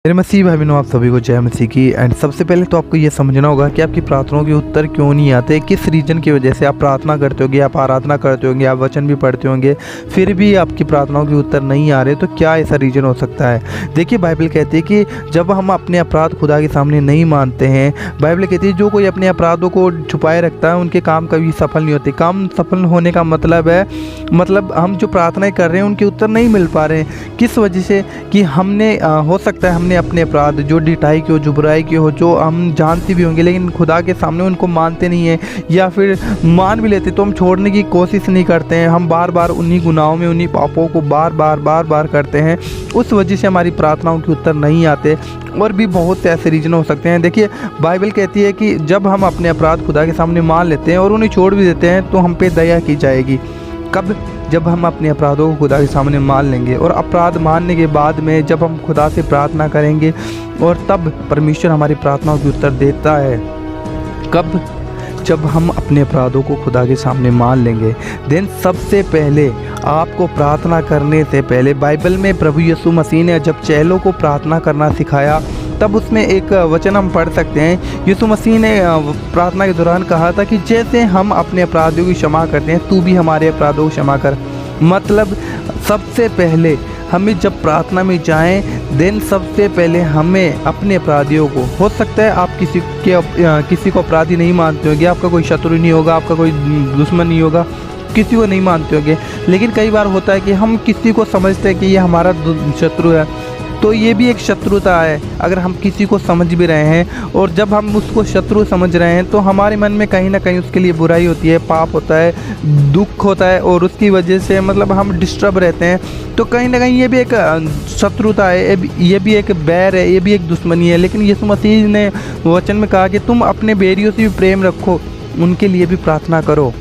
मेरे मसीह भाई बहनों, आप सभी को जय मसीह की। एंड सबसे पहले तो आपको ये समझना होगा कि आपकी प्रार्थनाओं के उत्तर क्यों नहीं आते, किस रीजन की वजह से। आप प्रार्थना करते होंगे, आप आराधना करते होंगे, आप वचन भी पढ़ते होंगे, फिर भी आपकी प्रार्थनाओं के उत्तर नहीं आ रहे, तो क्या ऐसा रीजन हो सकता है। देखिए, बाइबल कहती है कि जब हम अपने अपराध खुदा के सामने नहीं मानते हैं, बाइबल कहती है जो कोई अपने अपराधों को छुपाए रखता है उनके काम कभी सफल नहीं होते। काम सफल होने का मतलब है, मतलब हम जो प्रार्थनाएं कर रहे हैं उनके उत्तर नहीं मिल पा रहे हैं। किस वजह से? कि हमने हो सकता है हमने अपने अपराध जो ढिठाई की हो, जो बुराई की हो, जो हम जानते भी होंगे लेकिन खुदा के सामने उनको मानते नहीं हैं, या फिर मान भी लेते तो हम छोड़ने की कोशिश नहीं करते हैं। हम बार बार उन्हीं गुनाहों में, उन्हीं पापों को बार बार करते हैं। उस वजह से हमारी प्रार्थनाओं के उत्तर नहीं आते। और भी बहुत से ऐसे रीजन हो सकते हैं। देखिए, बाइबल कहती है कि जब हम अपने अपराध खुदा के सामने मान लेते हैं और उन्हें छोड़ भी देते हैं तो हम पे दया की जाएगी। कब? जब हम अपने अपराधों को खुदा के सामने मान लेंगे, और अपराध मानने के बाद में जब हम खुदा से प्रार्थना करेंगे और तब परमेश्वर हमारी प्रार्थनाओं के उत्तर देता है। कब? जब हम अपने अपराधों को खुदा के सामने मान लेंगे। देन सबसे पहले आपको प्रार्थना करने से पहले, बाइबल में प्रभु यीशु मसीह ने जब चेलों को प्रार्थना करना सिखाया तब उसमें एक वचन हम पढ़ सकते हैं। यीशु मसीह ने प्रार्थना के दौरान कहा था कि जैसे हम अपने अपराधियों की क्षमा करते हैं, तू भी हमारे अपराधों को क्षमा कर। मतलब सबसे पहले हमें जब प्रार्थना में जाएं, देन सबसे पहले हमें अपने अपराधियों को, हो सकता है आप किसी को अपराधी नहीं मानते होंगे, आपका कोई शत्रु नहीं होगा, आपका कोई दुश्मन नहीं होगा, किसी को नहीं मानते होंगे, लेकिन कई बार होता है कि हम किसी को समझते हैं कि ये हमारा शत्रु है, तो ये भी एक शत्रुता है। अगर हम किसी को समझ भी रहे हैं और जब हम उसको शत्रु समझ रहे हैं तो हमारे मन में कहीं ना कहीं उसके लिए बुराई होती है, पाप होता है, दुख होता है, और उसकी वजह से मतलब हम डिस्टर्ब रहते हैं। तो कहीं ना कहीं ये भी एक शत्रुता है, ये भी एक बैर है, ये भी एक दुश्मनी है। लेकिन यीशु मसीह ने वचन में कहा कि तुम अपने बैरियों से भी प्रेम रखो, उनके लिए भी प्रार्थना करो।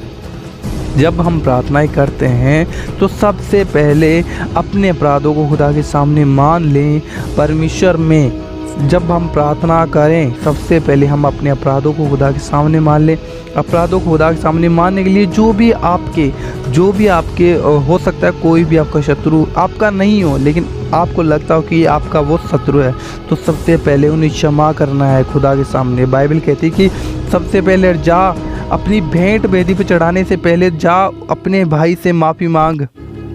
जब हम प्रार्थनाएं करते हैं तो सबसे पहले अपने अपराधों को खुदा के सामने मान लें। परमेश्वर में जब हम प्रार्थना करें, सबसे पहले हम अपने अपराधों को खुदा के सामने मान लें। अपराधों को खुदा के सामने मानने के लिए जो भी आपके हो सकता है कोई भी आपका शत्रु आपका नहीं हो, लेकिन आपको लगता हो कि आपका वो शत्रु है, तो सबसे पहले उन्हें क्षमा करना है खुदा के सामने। बाइबल कहती है कि सबसे पहले जा, अपनी भेंट वेदी पर चढ़ाने से पहले जा अपने भाई से माफ़ी मांग,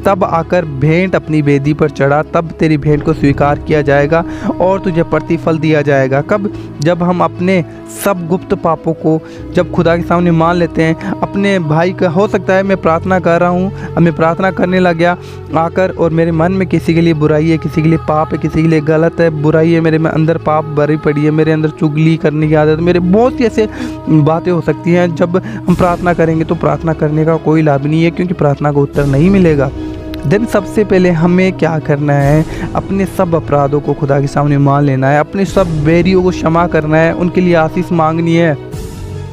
तब आकर भेंट अपनी वेदी पर चढ़ा, तब तेरी भेंट को स्वीकार किया जाएगा और तुझे प्रतिफल दिया जाएगा। कब? जब हम अपने सब गुप्त पापों को जब खुदा के सामने मान लेते हैं। अपने भाई का, हो सकता है मैं प्रार्थना कर रहा हूँ, मैं प्रार्थना करने लग गया आकर, और मेरे मन में किसी के लिए बुराई है, किसी के लिए पाप है, किसी के लिए गलत है, बुराई है, मेरे में अंदर पाप भरी पड़ी है, मेरे अंदर चुगली करने की आदत, मेरे बहुत सी ऐसे बातें हो सकती हैं। जब हम प्रार्थना करेंगे तो प्रार्थना करने का कोई लाभ नहीं है, क्योंकि प्रार्थना का उत्तर नहीं मिलेगा। देन सबसे पहले हमें क्या करना है? अपने सब अपराधों को खुदा के सामने मान लेना है, अपने सब बैरियों को क्षमा करना है, उनके लिए आशीष मांगनी है,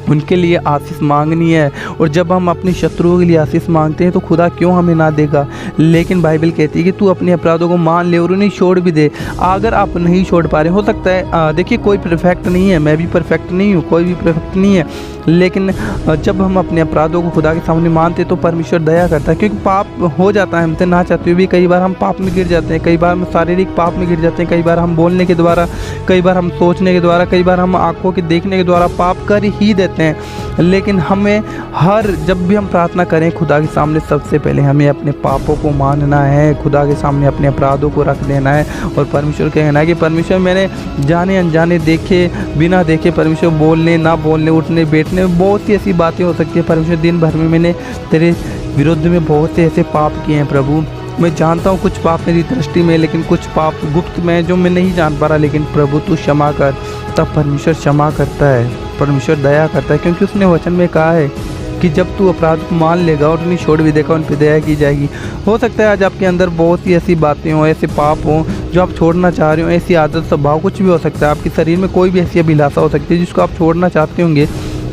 उनके लिए आशीष मांगनी है। और जब हम अपने शत्रुओं के लिए आशीष मांगते हैं तो खुदा क्यों हमें ना देगा। लेकिन बाइबल कहती है कि तू अपने अपराधों को मान ले और उन्हें छोड़ भी दे। अगर आप नहीं छोड़ पा रहे, हो सकता है देखिए कोई परफेक्ट नहीं है, मैं भी परफेक्ट नहीं हूँ, कोई भी परफेक्ट नहीं है, लेकिन जब हम अपने अपराधों को खुदा के सामने मानते तो परमेश्वर दया करता है। क्योंकि पाप हो जाता है हमसे ना चाहते हुए भी, कई बार हम पाप में गिर जाते हैं, कई बार हम शारीरिक पाप में गिर जाते हैं, कई बार हम बोलने के द्वारा, कई बार हम सोचने के द्वारा, कई बार हम आंखों के देखने के द्वारा पाप कर ही देते हैं। लेकिन हमें जब भी हम प्रार्थना करें खुदा के सामने, सबसे पहले हमें अपने पापों को मानना है, खुदा के सामने अपने अपराधों को रख देना है और परमेश्वर कहना है कि परमेश्वर मैंने जाने अनजाने, देखे बिना देखे, परमेश्वर बोलने ना बोलने, उठने बैठने में बहुत सी ऐसी बातें हो सकती है। परमेश्वर दिन भर में मैंने तेरे विरुद्ध में बहुत से ऐसे पाप किए हैं प्रभु। मैं जानता हूँ कुछ पाप मेरी दृष्टि में, लेकिन कुछ पाप गुप्त में जो मैं नहीं जान पा रहा, लेकिन प्रभु तू क्षमा कर। तब परमेश्वर क्षमा करता है, परमेश्वर दया करता है, क्योंकि उसने वचन में कहा है कि जब तू अपराध को मान लेगा और उन्हें छोड़ भी देगा, उन पर दया की जाएगी। हो सकता है आज आपके अंदर बहुत सी ऐसी बातें हों, ऐसे पाप हों जो आप छोड़ना चाह रहे हो, ऐसी आदत स्वभाव कुछ भी हो सकता है। आपके शरीर में कोई भी ऐसी अभिलाषा हो सकती है जिसको आप छोड़ना चाहते होंगे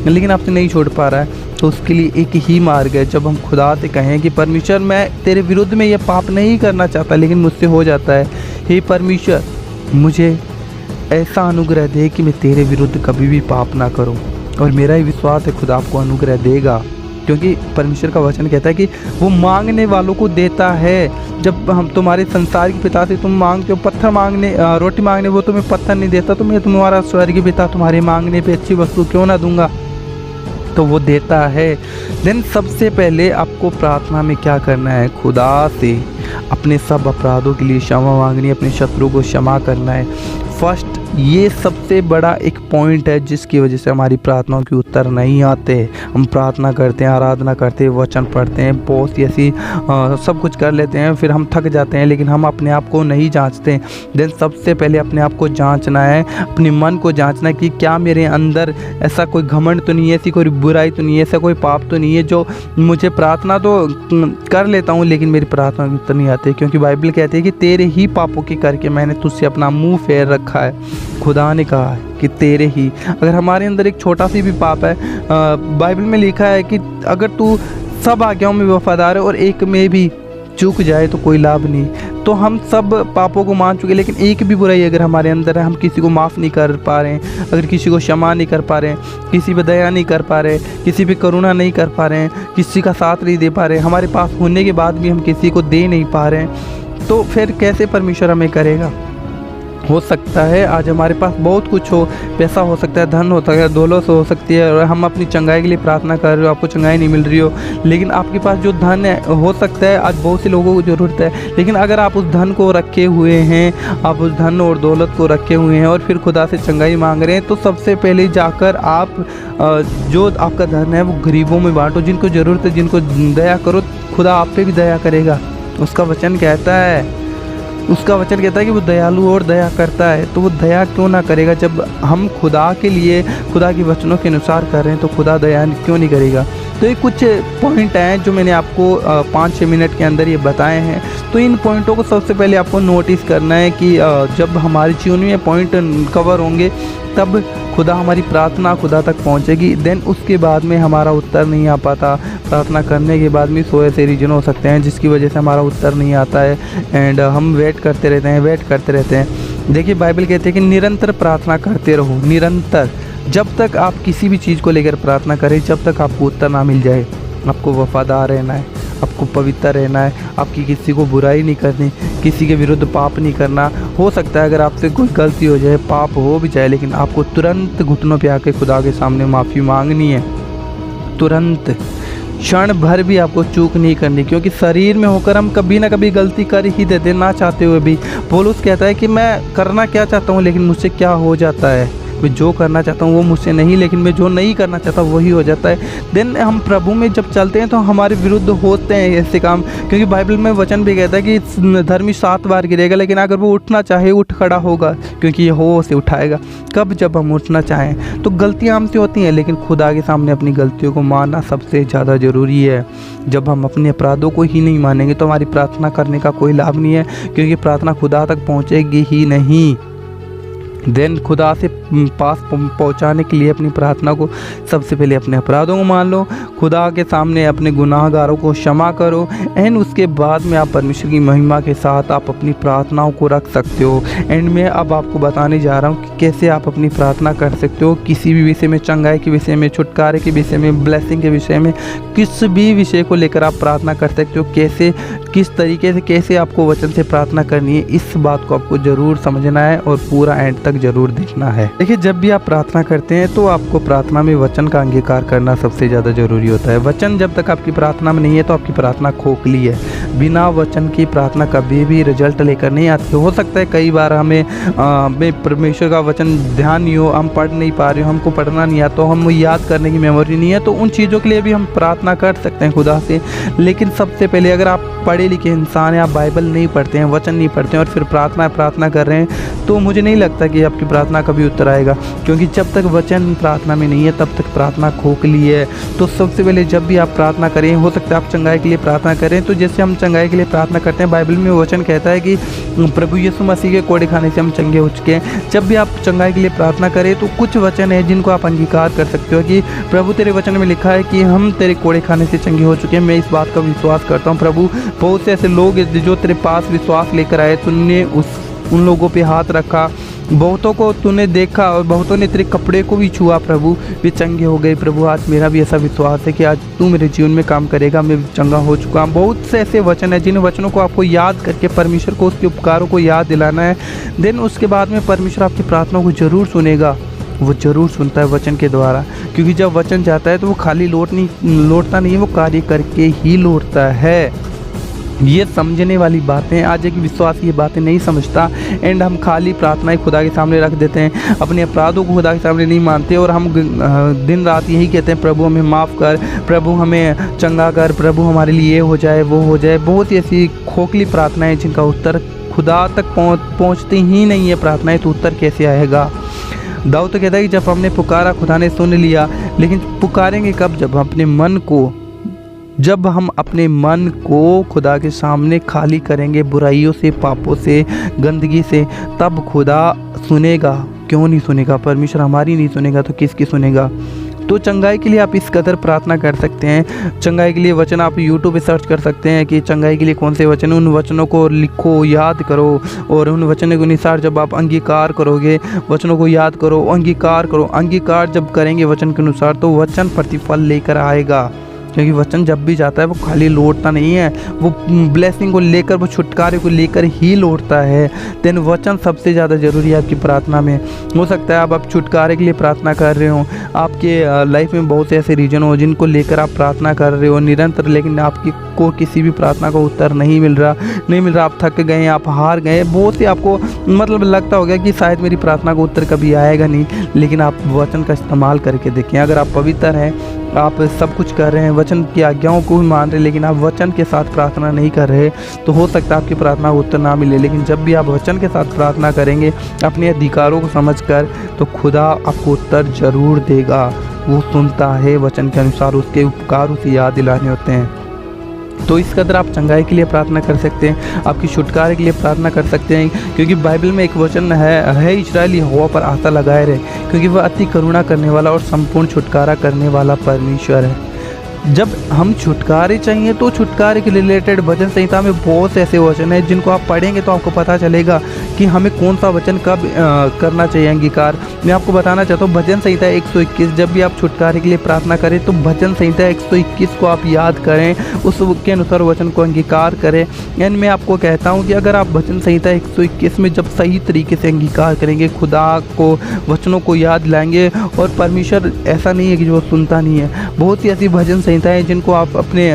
लेकिन आपसे नहीं छोड़ पा रहा है। तो उसके लिए एक ही मार्ग है, जब हम खुदा से कहें कि परमेश्वर मैं तेरे विरुद्ध में ये पाप नहीं करना चाहता लेकिन मुझसे हो जाता है, हे परमेश्वर मुझे ऐसा अनुग्रह दे कि मैं तेरे विरुद्ध कभी भी पाप ना करूं। और मेरा ही विश्वास है खुदा आपको अनुग्रह देगा। क्योंकि परमेश्वर का वचन कहता है कि वो मांगने वालों को देता है। जब हम तुम्हारे संसार के पिता से तुम मांगते हो पत्थर मांगने रोटी मांगने, वो तुम्हें पत्थर नहीं देता, तो मैं तुम्हारा स्वर्गीय पिता तुम्हारे मांगने पे अच्छी वस्तु क्यों ना दूंगा। तो वो देता है। देन सबसे पहले आपको प्रार्थना में क्या करना है, खुदा से अपने सब अपराधों के लिए क्षमा मांगनी है, अपने शत्रु को क्षमा करना है। फर्स्ट ये सबसे बड़ा एक पॉइंट है जिसकी वजह से हमारी प्रार्थनाओं के उत्तर नहीं आते। हम प्रार्थना करते हैं, आराधना करते हैं, वचन पढ़ते हैं, बहुत सी ऐसी सब कुछ कर लेते हैं, फिर हम थक जाते हैं, लेकिन हम अपने आप को नहीं जांचते। देन सबसे पहले अपने आप को जांचना है, अपने मन को जांचना है कि क्या मेरे अंदर ऐसा कोई घमंड तो नहीं है, ऐसी कोई बुराई तो नहीं है, ऐसा कोई पाप तो नहीं है जो मुझे प्रार्थना तो कर लेता हूँ लेकिन मेरी प्रार्थना के उत्तर नहीं आते। क्योंकि बाइबल कहती है कि तेरे ही पापों के करके मैंने तुझसे अपना मुँह फेर रखा है। खुदा ने कहा है कि तेरे ही, अगर हमारे अंदर एक छोटा सी भी पाप है, बाइबल में लिखा है कि अगर तू सब आज्ञाओं में वफादार है और एक में भी चूक जाए तो कोई लाभ नहीं। तो हम सब पापों को मान चुके, लेकिन एक भी बुराई अगर हमारे अंदर है, हम किसी को माफ़ नहीं कर पा रहे हैं, अगर किसी को क्षमा नहीं कर पा रहे हैं, किसी पे दया नहीं कर पा रहे, किसी पे करुणा नहीं कर पा रहे हैं, किसी का साथ नहीं दे पा रहे, हमारे पास होने के बाद भी हम किसी को दे नहीं पा रहे हैं, तो फिर कैसे परमेश्वर हमें करेगा। हो सकता है आज हमारे पास बहुत कुछ हो, पैसा हो सकता है, धन हो सकता है, दौलत हो सकती है, और हम अपनी चंगाई के लिए प्रार्थना कर रहे हो, आपको चंगाई नहीं मिल रही हो, लेकिन आपके पास जो धन है, हो सकता है आज बहुत से लोगों को ज़रूरत है, लेकिन अगर आप उस धन को रखे हुए हैं, आप उस धन और दौलत को रखे हुए हैं और फिर खुदा से चंगाई मांग रहे हैं, तो सबसे पहले जाकर आप जो आपका धन है वो गरीबों में बांटो, जिनको ज़रूरत है, जिनको दया करो, खुदा आप पे भी दया करेगा। उसका वचन कहता है कि वो दयालु और दया करता है, तो वो दया क्यों ना करेगा। जब हम खुदा के लिए खुदा के वचनों के अनुसार कर रहे हैं तो खुदा दया क्यों नहीं करेगा। तो ये कुछ पॉइंट हैं जो मैंने आपको 5-6 मिनट के अंदर ये बताए हैं। तो इन पॉइंटों को सबसे पहले आपको नोटिस करना है कि जब हमारे जीवन में पॉइंट कवर होंगे तब खुदा हमारी प्रार्थना खुदा तक पहुंचेगी। देन उसके बाद में हमारा उत्तर नहीं आ पाता, प्रार्थना करने के बाद में 100 ऐसे रीजन हो सकते हैं जिसकी वजह से हमारा उत्तर नहीं आता है, एंड हम वेट करते रहते हैं। देखिए बाइबल कहते हैं कि निरंतर प्रार्थना करते रहो, निरंतर। जब तक आप किसी भी चीज़ को लेकर प्रार्थना करें, जब तक आपको उत्तर ना मिल जाए, आपको वफादार रहना है, आपको पवित्र रहना है, आपकी किसी को बुराई नहीं करनी, किसी के विरुद्ध पाप नहीं करना। हो सकता है अगर आपसे कोई गलती हो जाए, पाप हो भी जाए, लेकिन आपको तुरंत घुटनों पे आके खुदा के सामने माफ़ी मांगनी है, तुरंत, क्षण भर भी आपको चूक नहीं करनी। क्योंकि शरीर में होकर हम कभी ना कभी गलती कर ही देते, ना चाहते हुए भी। पौलुस कहता है कि मैं करना क्या चाहता हूँ लेकिन मुझसे क्या हो जाता है, मैं जो करना चाहता हूँ वो मुझसे नहीं, लेकिन मैं जो नहीं करना चाहता वही हो जाता है। देन हम प्रभु में जब चलते हैं तो हमारे विरुद्ध होते हैं ऐसे काम, क्योंकि बाइबल में वचन भी कहता है कि धर्मी 7 बार गिरेगा लेकिन अगर वो उठना चाहे उठ खड़ा होगा, क्योंकि ये हो से उठाएगा। कब, जब हम उठना चाहें। तो गलतियाँ हमसे होती हैं, लेकिन खुदा के सामने अपनी गलतियों को मानना सबसे ज़्यादा ज़रूरी है। जब हम अपने अपराधों को ही नहीं मानेंगे तो हमारी प्रार्थना करने का कोई लाभ नहीं है, क्योंकि प्रार्थना खुदा तक पहुँचेगी ही नहीं। देन खुदा से पास पहुंचाने के लिए अपनी प्रार्थना को सबसे पहले अपने अपराधों को मान लो, खुदा के सामने अपने गुनाहगारों को क्षमा करो, एंड उसके बाद में आप परमेश्वर की महिमा के साथ आप अपनी प्रार्थनाओं को रख सकते हो। एंड मैं अब आपको बताने जा रहा हूँ कि कैसे आप अपनी प्रार्थना कर सकते हो, किसी भी विषय में, चंगाई के विषय में, छुटकारे के विषय में, ब्लेसिंग के विषय में, किस भी विषय को लेकर आप प्रार्थना कर सकते हो। कैसे, किस तरीके से, कैसे आपको वचन से प्रार्थना करनी है, इस बात को आपको ज़रूर समझना है और पूरा एंड तक जरूर देखना है। देखिए जब भी आप प्रार्थना करते हैं तो आपको प्रार्थना में वचन का अंगीकार करना सबसे ज़्यादा जरूरी होता है। वचन जब तक आपकी प्रार्थना में नहीं है तो आपकी प्रार्थना खोखली है। बिना वचन की प्रार्थना कभी भी रिजल्ट लेकर नहीं आती। हो सकता है कई बार हमें परमेश्वर का वचन ध्यान नहीं हो, हम पढ़ नहीं पा रहे हो, हमको पढ़ना नहीं आता, तो हम याद करने की मेमोरी नहीं है, तो उन चीज़ों के लिए भी हम प्रार्थना कर सकते हैं खुदा से। लेकिन सबसे पहले अगर आप पढ़े लिखे इंसान हैं, आप बाइबल नहीं पढ़ते हैं, वचन नहीं पढ़ते हैं और फिर प्रार्थना कर रहे हैं, तो मुझे नहीं लगता कि आपकी प्रार्थना कभी उत्तर आएगा। क्योंकि जब तक वचन प्रार्थना में नहीं है तब तक प्रार्थना खोखली है। तो सबसे पहले जब भी आप प्रार्थना करें, हो सकता है आप चंगाई के लिए प्रार्थना करें, तो जैसे हम चंगाई के लिए प्रार्थना करते हैं, बाइबल में वचन कहता है कि प्रभु यीशु मसीह के कोड़े खाने से हम चंगे हो चुके हैं। जब भी आप चंगाई के लिए प्रार्थना करें तो कुछ वचन है जिनको आप अंगीकार कर सकते हो कि प्रभु तेरे वचन में लिखा है कि हम तेरे कोड़े खाने से चंगे हो चुके हैं। मैं इस बात का विश्वास करता हूँ प्रभु। बहुत से ऐसे लोग जो तेरे पास विश्वास लेकर आए, तुमने उन लोगों पे हाथ रखा बहुतों को तूने देखा और बहुतों ने तेरे कपड़े को भी छुआ प्रभु, वे चंगे हो गए। प्रभु आज मेरा भी ऐसा विश्वास है कि आज तू मेरे जीवन में काम करेगा, मैं चंगा हो चुका हूँ। बहुत से ऐसे वचन हैं जिन वचनों को आपको याद करके परमेश्वर को उसके उपकारों को याद दिलाना है। देन उसके बाद में परमेश्वर आपकी प्रार्थना को ज़रूर सुनेगा, वो ज़रूर सुनता है वचन के द्वारा, क्योंकि जब वचन जाता है तो वो खाली लौटता नहीं है, वो कार्य करके ही लौटता है। ये समझने वाली बातें, आज एक विश्वास ये बातें नहीं समझता एंड हम खाली प्रार्थनाएं खुदा के सामने रख देते हैं, अपने अपराधों को खुदा के सामने नहीं मानते और हम दिन रात यही कहते हैं प्रभु हमें माफ़ कर, प्रभु हमें चंगा कर, प्रभु हमारे लिए ये हो जाए वो हो जाए। बहुत ही ऐसी खोखली प्रार्थनाएं जिनका उत्तर खुदा तक पहुँचती ही नहीं है प्रार्थनाएँ, तो उत्तर कैसे आएगा। दाऊद तो कहता है कि जब हमने पुकारा खुदा ने सुन लिया, लेकिन पुकारेंगे कब, जब हम अपने मन को खुदा के सामने खाली करेंगे बुराइयों से, पापों से, गंदगी से, तब खुदा सुनेगा। क्यों नहीं सुनेगा, परमेश्वर हमारी नहीं सुनेगा तो किसकी सुनेगा। तो चंगाई के लिए आप इस कदर प्रार्थना कर सकते हैं। चंगाई के लिए वचन आप यूट्यूब पे सर्च कर सकते हैं कि चंगाई के लिए कौन से वचन, उन वचनों को लिखो, याद करो और उन वचनों के अनुसार जब आप अंगीकार करोगे, वचनों को याद करो, अंगीकार करो। अंगीकार जब करेंगे वचन के अनुसार तो वचन प्रतिफल लेकर आएगा, क्योंकि वचन जब भी जाता है वो खाली लौटता नहीं है, वो ब्लेसिंग को लेकर, वो छुटकारे को लेकर ही लौटता है। देन वचन सबसे ज़्यादा ज़रूरी है आपकी प्रार्थना में। हो सकता है आप छुटकारे के लिए प्रार्थना कर रहे हो, आपके लाइफ में बहुत से ऐसे रीजन हो जिनको लेकर आप प्रार्थना कर रहे हो निरंतर, लेकिन आपकी को किसी भी प्रार्थना का उत्तर नहीं मिल रहा, आप थक गए, आप हार गए। बहुत से आपको मतलब लगता होगा कि शायद मेरी प्रार्थना का उत्तर कभी आएगा नहीं, लेकिन आप वचन का इस्तेमाल करके देखें। अगर आप पवित्र हैं, आप सब कुछ कर रहे हैं, वचन की आज्ञाओं को भी मान रहे, लेकिन आप वचन के साथ प्रार्थना नहीं कर रहे, तो हो सकता है आपकी प्रार्थना का उत्तर ना मिले। लेकिन जब भी आप वचन के साथ प्रार्थना करेंगे अपने अधिकारों को समझकर, तो खुदा आपको उत्तर जरूर देगा। वो सुनता है वचन के अनुसार, उसके उपकार उसे याद दिलाने होते हैं। तो इस कदर आप चंगाई के लिए प्रार्थना कर सकते हैं, आपकी छुटकारे के लिए प्रार्थना कर सकते हैं, क्योंकि बाइबल में एक वचन है इस्राएली यहोवा पर आशा लगाए रहे, क्योंकि वह अति करुणा करने वाला और संपूर्ण छुटकारा करने वाला परमेश्वर है। जब हम छुटकारे चाहिए तो छुटकारे के रिलेटेड भजन संहिता में बहुत से ऐसे वचन हैं जिनको आप पढ़ेंगे तो आपको पता चलेगा कि हमें कौन सा वचन कब करना चाहिए अंगीकार। मैं आपको बताना चाहता हूँ भजन संहिता 121, जब भी आप छुटकारे के लिए प्रार्थना करें तो भजन संहिता 121 को आप याद करें, उसके अनुसार वचन को अंगीकार करें। एंड मैं आपको कहता हूँ कि अगर आप भजन संहिता 121 में जब सही तरीके से अंगीकार करेंगे, खुदा को वचनों को याद लाएंगे, और परमेश्वर ऐसा नहीं है कि जो सुनता नहीं है। बहुत सी ऐसी भजन संहिताएं जिनको आप अपने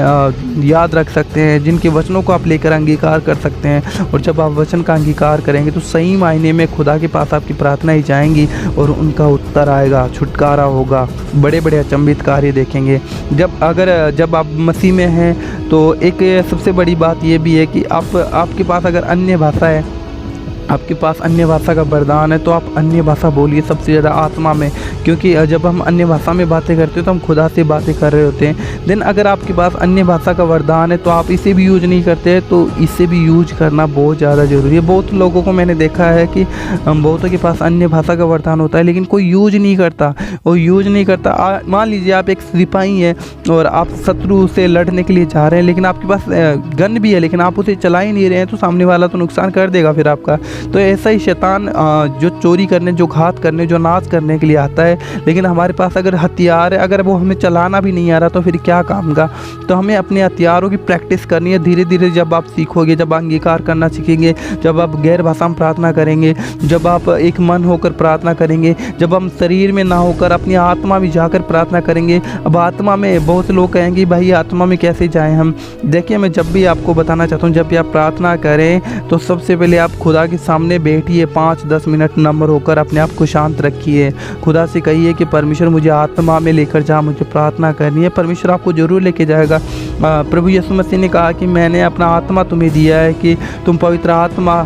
याद रख सकते हैं, जिनके वचनों को आप लेकर अंगीकार कर सकते हैं, और जब आप वचन का अंगीकार करेंगे तो सही मायने में खुदा के पास आपकी प्रार्थनाएं जाएंगी और उनका उत्तर आएगा, छुटकारा होगा, बड़े बड़े अचंभित कार्य देखेंगे। जब आप मसीह में हैं तो एक सबसे बड़ी बात ये भी है कि आपके पास अगर अन्य भाषा है, आपके पास अन्य भाषा का वरदान है, तो आप अन्य भाषा बोलिए सबसे ज़्यादा आत्मा में, क्योंकि जब हम अन्य भाषा में बातें करते हैं तो हम खुदा से बातें कर रहे होते हैं। देन अगर आपके पास अन्य भाषा का वरदान है तो आप इसे भी यूज नहीं करते हैं, तो इसे भी यूज करना बहुत ज़्यादा ज़रूरी है। बहुत लोगों को मैंने देखा है कि बहुतों के पास अन्य भाषा का वरदान होता है लेकिन कोई यूज नहीं करता, वो यूज नहीं करता। मान लीजिए आप एक सिपाही हैं और आप शत्रु से लड़ने के लिए जा रहे हैं, लेकिन आपके पास गन भी है लेकिन आप उसे चला ही नहीं रहे हैं, तो सामने वाला तो नुकसान कर देगा फिर आपका। तो ऐसा ही शैतान जो चोरी करने, जो घात करने, जो नाश करने के लिए आता है, लेकिन हमारे पास अगर हथियार है, अगर वो हमें चलाना भी नहीं आ रहा तो फिर क्या काम का। तो हमें अपने हथियारों की प्रैक्टिस करनी है। धीरे धीरे जब आप सीखोगे, जब अंगीकार करना सीखेंगे, जब आप गैर भाषा में प्रार्थना करेंगे, जब आप एक मन होकर प्रार्थना करेंगे, जब हम शरीर में ना होकर अपनी आत्मा में जाकर प्रार्थना करेंगे। अब आत्मा में बहुत से लोग कहेंगे भाई आत्मा में कैसे जाएं हम। देखिए मैं जब भी आपको बताना चाहता हूँ, जब भी आप प्रार्थना करें तो सबसे पहले आप खुदा के सामने बैठिए, 5-10 मिनट नम्र होकर अपने आप को शांत रखिए। खुदा से कहिए कि परमेश्वर मुझे आत्मा में लेकर जा, मुझे प्रार्थना करनी है। परमेश्वर आपको जरूर लेके जाएगा। प्रभु यीशु मसीह ने कहा कि मैंने अपना आत्मा तुम्हें दिया है कि तुम पवित्र आत्मा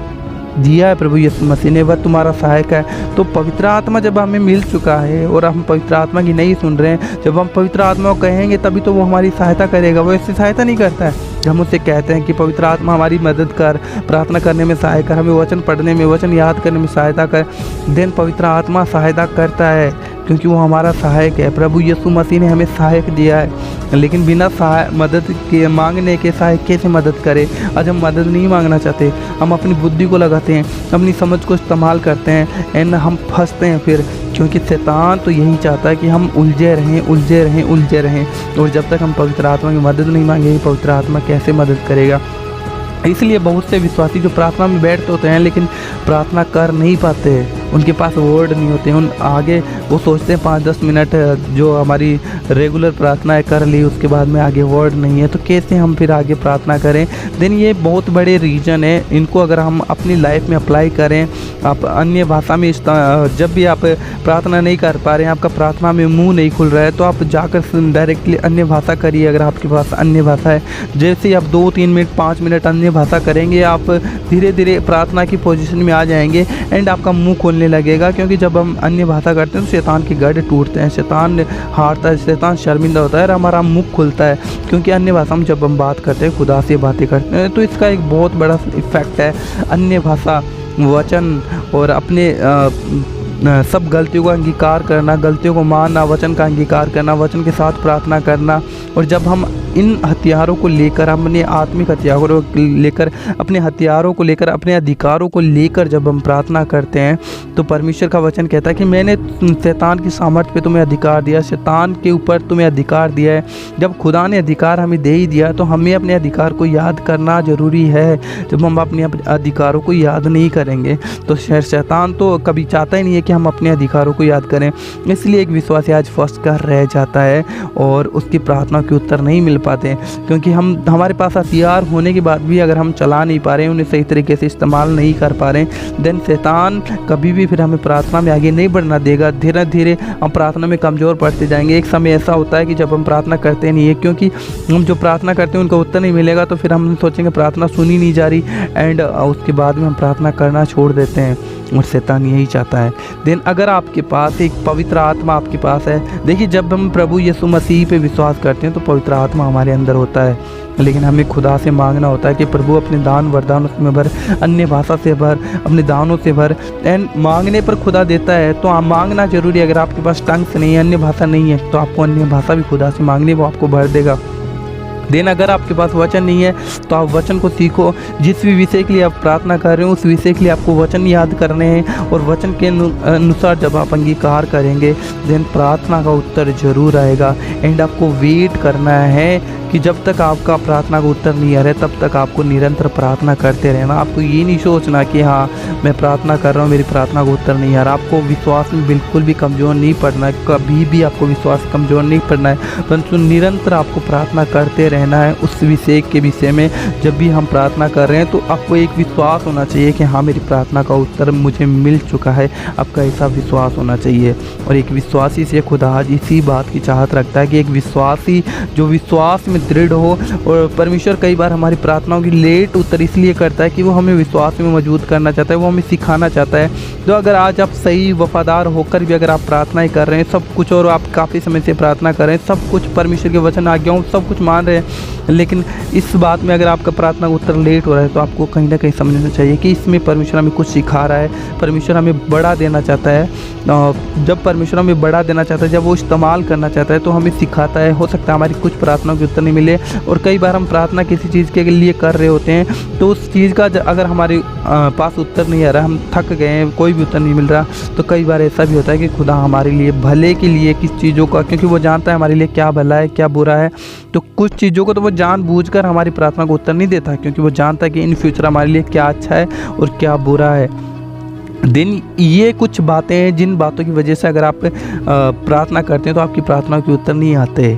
दिया है प्रभु यीशु मसीह ने, वह तुम्हारा सहायक है। तो पवित्र आत्मा जब हमें मिल चुका है और हम पवित्र आत्मा की नहीं सुन रहे हैं, जब हम पवित्र आत्मा को कहेंगे तभी तो वो हमारी सहायता करेगा। वो ऐसी सहायता नहीं करता है। हम उससे कहते हैं कि पवित्र आत्मा हमारी मदद कर, प्रार्थना करने में सहायता कर, हमें वचन पढ़ने में, वचन याद करने में सहायता कर। देन पवित्र आत्मा सहायता करता है, क्योंकि वो हमारा सहायक है। प्रभु यीशु मसीह ने हमें सहायक दिया है, लेकिन बिना मदद के मांगने के सहायक कैसे मदद करे। आज हम मदद नहीं मांगना चाहते, हम अपनी बुद्धि को लगाते हैं, अपनी समझ को इस्तेमाल करते हैं एंड हम फंसते हैं फिर, क्योंकि शैतान तो यही चाहता है कि हम उलझे रहें उलझे रहें उलझे रहें। और जब तक हम पवित्र आत्मा की मदद नहीं मांगेंगे, पवित्र आत्मा कैसे मदद करेगा। इसलिए बहुत से विश्वासी जो प्रार्थना में बैठते होते हैं लेकिन प्रार्थना कर नहीं पाते, उनके पास वर्ड नहीं होते हैं। उन आगे वो सोचते हैं 5-10 मिनट जो हमारी रेगुलर प्रार्थना है कर ली, उसके बाद में आगे वर्ड नहीं है, तो कैसे हम फिर आगे प्रार्थना करें। देन ये बहुत बड़े रीज़न है, इनको अगर हम अपनी लाइफ में अप्लाई करें। आप अन्य भाषा में जब भी आप प्रार्थना नहीं कर पा रहे हैं, आपका प्रार्थना में मुंह नहीं खुल रहा है, तो आप जाकर डायरेक्टली अन्य भाषा करिए। अगर आपके पास अन्य भाषा है, जैसे आप 2-3 मिनट 5 मिनट अन्य भाषा करेंगे, आप धीरे धीरे प्रार्थना की पोजीशन में आ जाएंगे एंड आपका मुंह खोलने लगेगा। क्योंकि जब हम अन्य भाषा करते हैं तो शैतान के गढ़ टूटते हैं, शैतान हारता है, शैतान शर्मिंदा होता है और हमारा मुंह खुलता है। क्योंकि अन्य भाषा में जब हम बात करते हैं, खुदा से बातें करते हैं, तो इसका एक बहुत बड़ा इफेक्ट है। अन्य भाषा, वचन और अपने सब गलतियों का अंगीकार करना, गलतियों को मानना, वचन का अंगीकार करना, वचन के साथ प्रार्थना करना। और जब हम इन हथियारों को लेकर, अपने आत्मिक हथियारों को लेकर, अपने हथियारों को लेकर, अपने अधिकारों को लेकर जब हम प्रार्थना करते हैं, तो परमेश्वर का वचन कहता है कि मैंने शैतान की सामर्थ पे तुम्हें अधिकार दिया, शैतान के ऊपर तुम्हें अधिकार दिया है। जब खुदा ने अधिकार हमें दे ही दिया, तो हमें अपने अधिकार को याद करना ज़रूरी है। जब हम अपने अधिकारों को याद नहीं करेंगे तो शैतान तो कभी चाहता ही नहीं है कि हम अपने अधिकारों को याद करें। इसलिए एक विश्वासी आज फंस कर रह जाता है और उसकी प्रार्थना के उत्तर नहीं मिल पाते हैं, क्योंकि हमारे पास हथियार होने के बाद भी अगर हम चला नहीं पा रहे हैं, उन्हें सही तरीके से इस्तेमाल नहीं कर पा रहे हैं, देन शैतान कभी भी फिर हमें प्रार्थना में आगे नहीं बढ़ना देगा। धीरे धीरे हम प्रार्थना में कमज़ोर पड़ते जाएंगे। एक समय ऐसा होता है कि जब हम प्रार्थना करते नहीं है, क्योंकि हम जो प्रार्थना करते हैं उनका उत्तर नहीं मिलेगा, तो फिर हम सोचेंगे प्रार्थना सुनी नहीं जा रही एंड उसके बाद में हम प्रार्थना करना छोड़ देते हैं। और शैतान यही चाहता है। देन अगर आपके पास एक पवित्र आत्मा आपके पास है, देखिए जब हम प्रभु यीशु मसीह पे विश्वास करते हैं तो पवित्र आत्मा हमारे अंदर होता है, लेकिन हमें खुदा से मांगना होता है कि प्रभु अपने दान वरदानों में भर, अन्य भाषा से भर, अपने दानों से भर। एंड मांगने पर खुदा देता है, तो आप मांगना जरूरी है। अगर आपके पास टंग्स नहीं है, अन्य भाषा नहीं है, तो आपको अन्य भाषा भी खुदा से मांगनी, वो आपको भर देगा। देन अगर आपके पास वचन नहीं है तो आप वचन को सीखो। जिस भी विषय के लिए आप प्रार्थना कर रहे हो उस विषय के लिए आपको वचन याद करने हैं, और वचन के अनुसार जब आप अंगीकार करेंगे देन प्रार्थना का उत्तर जरूर आएगा। एंड आपको वेट करना है कि जब तक आपका प्रार्थना का उत्तर नहीं आ रहा है तब तक आपको निरंतर प्रार्थना करते रहना। आपको ये नहीं सोचना कि हाँ मैं प्रार्थना कर रहा हूँ, मेरी प्रार्थना का उत्तर नहीं आ रहा। आपको विश्वास में बिल्कुल भी कमज़ोर नहीं पड़ना है, कभी भी आपको विश्वास कमज़ोर नहीं पड़ना है, परंतु निरंतर आपको प्रार्थना करते रहना है उस विषय के विषय में। जब भी हम प्रार्थना कर रहे हैं तो आपको एक विश्वास होना चाहिए कि हाँ मेरी प्रार्थना का उत्तर मुझे मिल चुका है। आपका ऐसा विश्वास होना चाहिए। और एक विश्वासी से खुदा आज इसी बात की चाहत रखता है कि एक विश्वासी जो विश्वास में दृढ़ हो। और परमेश्वर कई बार हमारी प्रार्थनाओं की लेट उत्तर इसलिए करता है कि वो हमें विश्वास में मजबूत करना चाहता है, वो हमें सिखाना चाहता है। तो अगर आज आप सही वफादार होकर भी अगर आप प्रार्थनाएं कर रहे हैं सब कुछ, और आप काफ़ी समय से प्रार्थना कर रहे हैं सब कुछ, परमेश्वर के वचन आज्ञाओं सब कुछ मान रहे हैं, लेकिन इस बात में अगर आपका प्रार्थना का उत्तर लेट हो रहा है तो आपको कहीं ना कहीं समझना चाहिए कि इसमें परमेश्वर हमें कुछ सिखा रहा है, परमेश्वर हमें बढ़ा देना चाहता है। जब परमेश्वर हमें बढ़ा देना चाहता है, जब वो इस्तेमाल करना चाहता है तो हमें सिखाता है। हो सकता है हमारी कुछ प्रार्थनाओं के उत्तर नहीं मिले, और कई बार हम प्रार्थना किसी चीज़ के लिए कर रहे होते हैं तो उस चीज़ का अगर हमारे पास उत्तर नहीं आ रहा, हम थक गए हैं, कोई भी उत्तर नहीं मिल रहा, तो कई बार ऐसा भी होता है कि खुदा हमारे लिए भले के लिए किस चीज़ों का, क्योंकि वो जानता है हमारे लिए क्या भला है क्या बुरा है, तो कुछ चीज़ों को तो वो जानबूझकर हमारी प्रार्थना को उत्तर नहीं देता, क्योंकि वो जानता है कि इन फ्यूचर हमारे लिए क्या अच्छा है और क्या बुरा है। दिन ये कुछ बातें हैं जिन बातों की वजह से अगर आप प्रार्थना करते हैं तो आपकी प्रार्थना के उत्तर नहीं आते।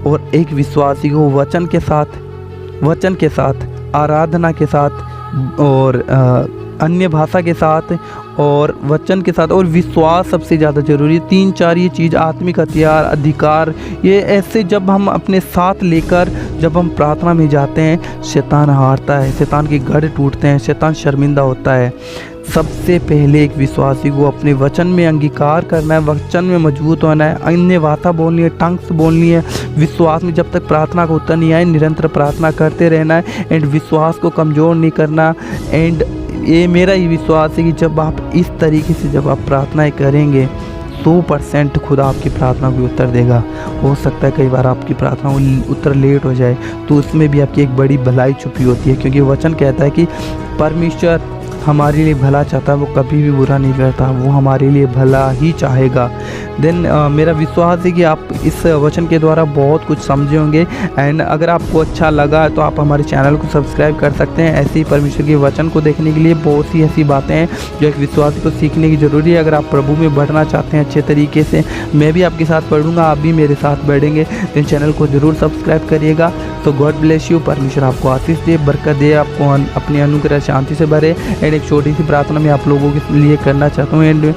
और एक विश्वासी को वचन के साथ आराधना के साथ और अन्य भाषा के साथ और वचन के साथ और विश्वास सबसे ज़्यादा ज़रूरी है। 3-4 ये चीज़, आत्मिक हथियार, अधिकार, ये ऐसे जब हम अपने साथ लेकर जब हम प्रार्थना में जाते हैं शैतान हारता है, शैतान के गढ़ टूटते हैं, शैतान शर्मिंदा होता है। सबसे पहले एक विश्वासी को अपने वचन में अंगीकार करना है, वचन में मजबूत होना है, अन्य भाषा बोलनी है, टंग्स बोलनी है। विश्वास में जब तक प्रार्थना का उत्तर नहीं आए निरंतर प्रार्थना करते रहना है एंड विश्वास को कमज़ोर नहीं करना। एंड ये मेरा ही विश्वास है कि जब आप इस तरीके से जब आप प्रार्थनाएं करेंगे 100% खुदा आपकी प्रार्थना को उत्तर देगा। हो सकता है कई बार आपकी प्रार्थना उत्तर लेट हो जाए, तो उसमें भी आपकी एक बड़ी भलाई छुपी होती है, क्योंकि वचन कहता है कि परमेश्वर हमारे लिए भला चाहता है, वो कभी भी बुरा नहीं करता, वो हमारे लिए भला ही चाहेगा। देन मेरा विश्वास है कि आप इस वचन के द्वारा बहुत कुछ समझे होंगे। एंड अगर आपको अच्छा लगा तो आप हमारे चैनल को सब्सक्राइब कर सकते हैं। ऐसे ही परमेश्वर के वचन को देखने के लिए बहुत सी ऐसी बातें हैं जो एक विश्वासी को सीखने की ज़रूरी है। अगर आप प्रभु में बढ़ना चाहते हैं अच्छे तरीके से, मैं भी आपके साथ बढ़ूँगा, आप भी मेरे साथ बढ़ेंगे, तो चैनल को ज़रूर सब्सक्राइब करिएगा। तो गॉड ब्लेस यू, परमेश्वर आपको आशीष दे, बरकत दे, आपको अपनी अनुग्रह शांति से भरे। एंड एक छोटी सी प्रार्थना मैं आप लोगों के लिए करना चाहता हूँ। एंड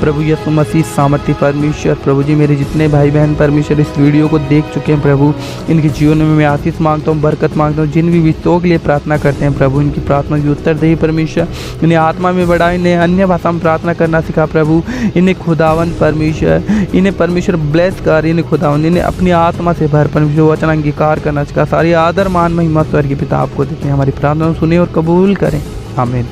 प्रभु यीशु मसीह सामर्थ्य परमेश्वर, प्रभु जी मेरे जितने भाई बहन परमेश्वर इस वीडियो को देख चुके हैं प्रभु, इनके जीवन में मैं आशीष मांगता हूँ, बरकत मांगता हूँ। जिन भी विषयों के लिए प्रार्थना करते हैं प्रभु, इनकी प्रार्थना की उत्तर दे परमेश्वर, इन्हें आत्मा में बढ़ा, इन्हें अन्य भाषा में प्रार्थना करना सिखा प्रभु, इन्हें खुदावन परमेश्वर, इन्हें परमेश्वर ब्लेस कर, इन्हें खुदावन, इन्हें अपनी आत्मा से भर परमेश्वर, वचन अंगीकार करना सिखा। सारी आदर मान महिमा स्वर्गीय पिता आपको देते हैं। हमारी प्रार्थना सुने और कबूल करें। आमीन।